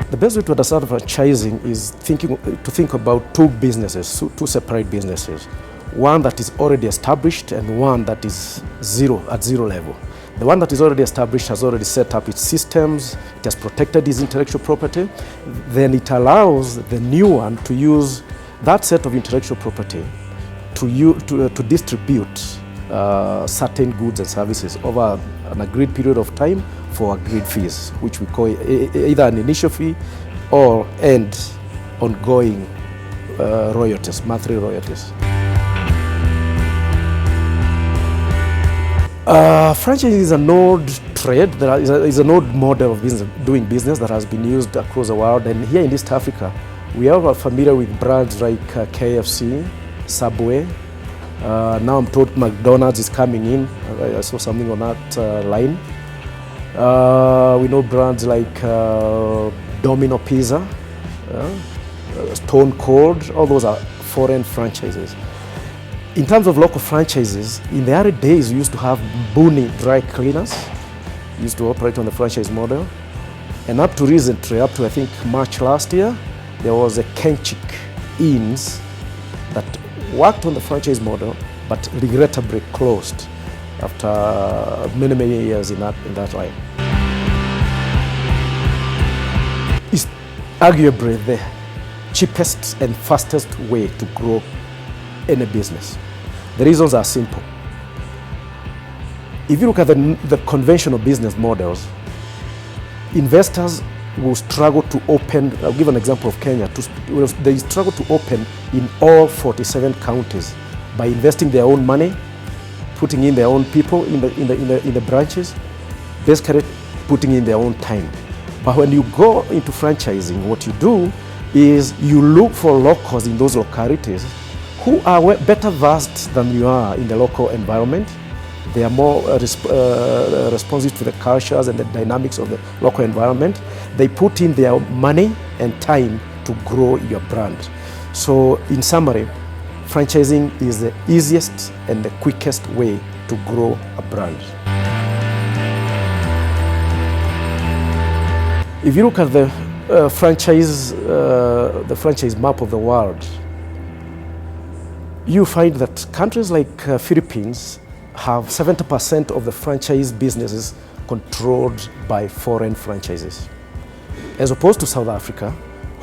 The best way to understand franchising is to think about two businesses, two separate businesses. One that is already established and one that is at zero level. The one that is already established has already set up its systems, it has protected its intellectual property. Then it allows the new one to use that set of intellectual property to distribute certain goods and services over an agreed period of time for agreed fees, which we call either an initial fee or ongoing royalties, monthly royalties. Franchising is an old trade, is an old model of doing business that has been used across the world. And here in East Africa, we are familiar with brands like KFC, Subway. Now I'm told McDonald's is coming in. I saw something on that line. We know brands like Domino Pizza, Stone Cold. All those are foreign franchises. In terms of local franchises, in the early days, we used to have Buni dry cleaners, used to operate on the franchise model. And up to recently, up to I think March last year, there was a Kenchik Inns that worked on the franchise model, but regrettably closed after many, many years in that line. It's arguably the cheapest and fastest way to grow any business. The reasons are simple. If you look at the conventional business models, investors will struggle to open, I'll give an example of Kenya, they struggle to open in all 47 counties by investing their own money, putting in their own people in the branches, basically putting in their own time. But when you go into franchising, what you do is you look for locals in those localities who are better versed than you are in the local environment. They are more responsive to the cultures and the dynamics of the local environment. They put in their money and time to grow your brand. So in summary, franchising is the easiest and the quickest way to grow a brand. If you look at the franchise map of the world, you find that countries like Philippines have 70% of the franchise businesses controlled by foreign franchises, as opposed to South Africa,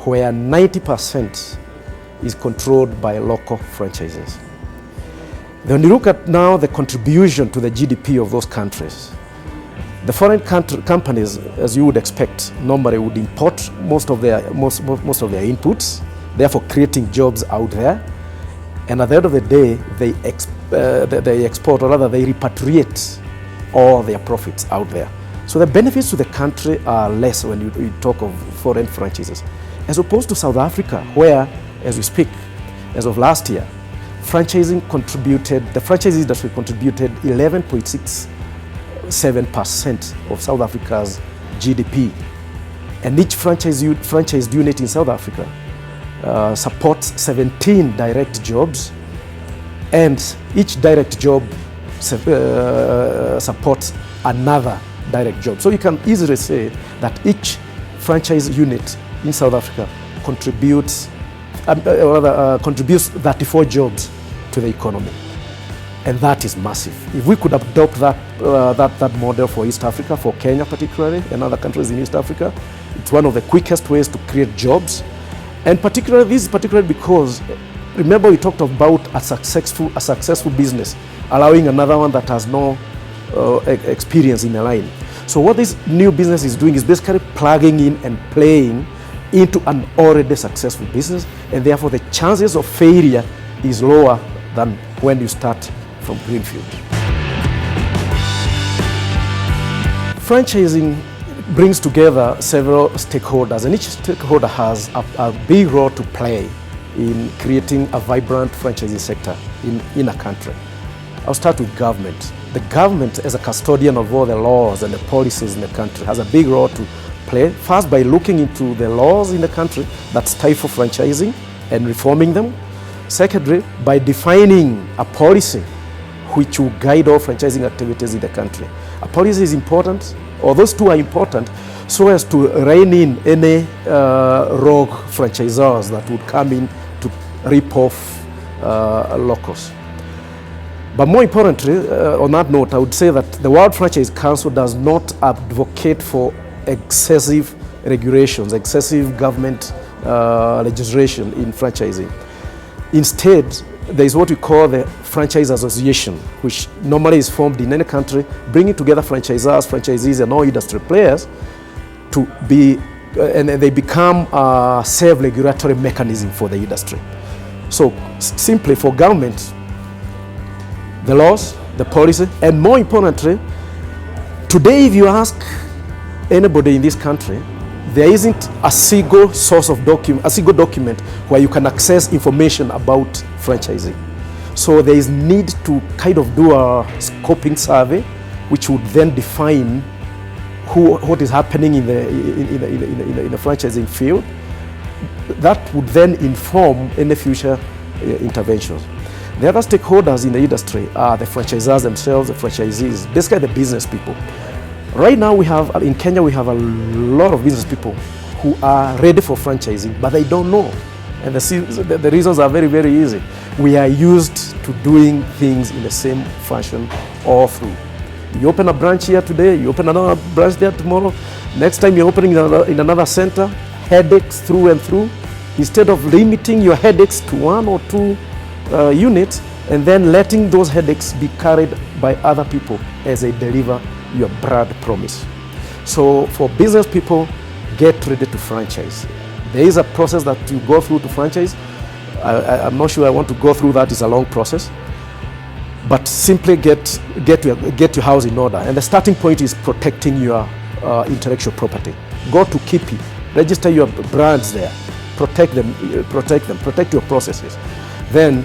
where 90% is controlled by local franchises. When you look at now the contribution to the GDP of those countries, the foreign companies, as you would expect, normally would import most of their inputs, therefore creating jobs out there. And at the end of the day, they export, or rather they repatriate all their profits out there. So the benefits to the country are less when you talk of foreign franchises, as opposed to South Africa, where, as we speak, as of last year, the franchise industry contributed 11.67% of South Africa's GDP. And each franchised unit in South Africa supports 17 direct jobs, and each direct job supports another direct job. So you can easily say that each franchise unit in South Africa contributes 34 jobs to the economy, and that is massive. If we could adopt that model for East Africa, for Kenya particularly, and other countries in East Africa, it's one of the quickest ways to create jobs. And this is particularly because, remember, we talked about a successful business allowing another one that has no experience in a line. So what this new business is doing is basically plugging in and playing into an already successful business, and therefore the chances of failure is lower than when you start from greenfield. Franchising brings together several stakeholders, and each stakeholder has a big role to play in creating a vibrant franchising sector in a country. I'll start with government. The government, as a custodian of all the laws and the policies in the country, has a big role to play, first by looking into the laws in the country that stifle franchising and reforming them. Secondly, by defining a policy which will guide all franchising activities in the country. A policy is important, or those two are important, so as to rein in any rogue franchisors that would come in to rip off locals. But more importantly, on that note, I would say that the World Franchise Council does not advocate for excessive regulations, excessive government legislation in franchising. Instead, there is what we call the Franchise Association, which normally is formed in any country, bringing together franchisors, franchisees, and all industry players to be, and they become a self-regulatory mechanism for the industry. So simply for government, the laws, the policy, and more importantly, today if you ask anybody in this country, there isn't a single source of document, a single document where you can access information about franchising. So there is need to kind of do a scoping survey, which would then define what is happening in the franchising field. That would then inform any future interventions. The other stakeholders in the industry are the franchisors themselves, the franchisees, basically the business people. Right now in Kenya we have a lot of business people who are ready for franchising, but they don't know. And the reasons are very, very easy. We are used to doing things in the same fashion all through. You open a branch here today, you open another branch there tomorrow. Next time you're opening in another center, headaches through and through. Instead of limiting your headaches to 1 or 2 units and then letting those headaches be carried by other people as they deliver your broad promise. So for business people, get ready to franchise. There is a process that you go through to franchise. I'm not sure I want to go through that. It's a long process. But simply get your house in order. And the starting point is protecting your intellectual property. Go to KIPI, register your brands there, protect them, protect your processes. Then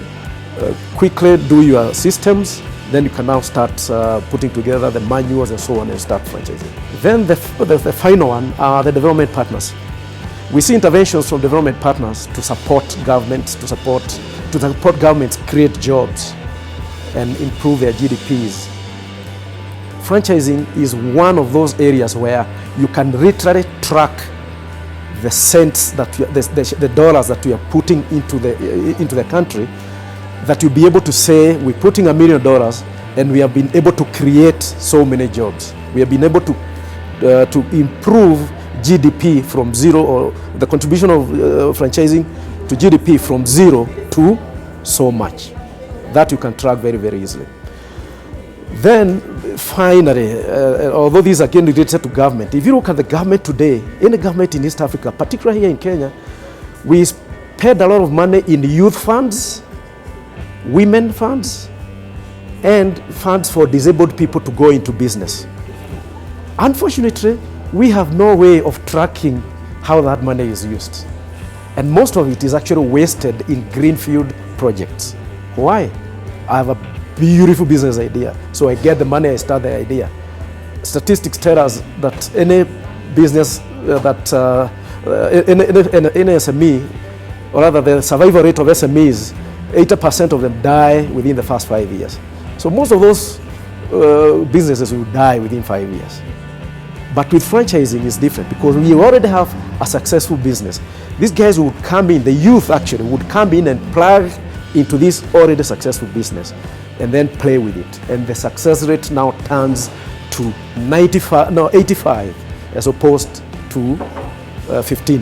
quickly do your systems. Then you can now start putting together the manuals and so on and start franchising. Then the final one are the development partners. We see interventions from development partners to support governments, to support governments create jobs and improve their GDPs. Franchising is one of those areas where you can literally track the cents that the dollars that we are putting into the country, that you'll be able to say we're putting $1 million and we have been able to create so many jobs. We have been able to improve GDP from zero, or the contribution of franchising to GDP from 0 to so much. That you can track very, very easily. Then finally, although these are again related to government, if you look at the government today, any government in East Africa, particularly here in Kenya, we spend a lot of money in youth funds, women funds, and funds for disabled people to go into business. Unfortunately, we have no way of tracking how that money is used. And most of it is actually wasted in greenfield projects. Why? I have a beautiful business idea, so I get the money, I start the idea. Statistics tell us that any business any SME, or rather the survival rate of SMEs, 80% of them die within the first 5 years. So most of those businesses will die within 5 years. But with franchising it's different, because we already have a successful business. These guys would come in, the youth actually would come in and plug into this already successful business and then play with it. And the success rate now turns to 85 as opposed to 15.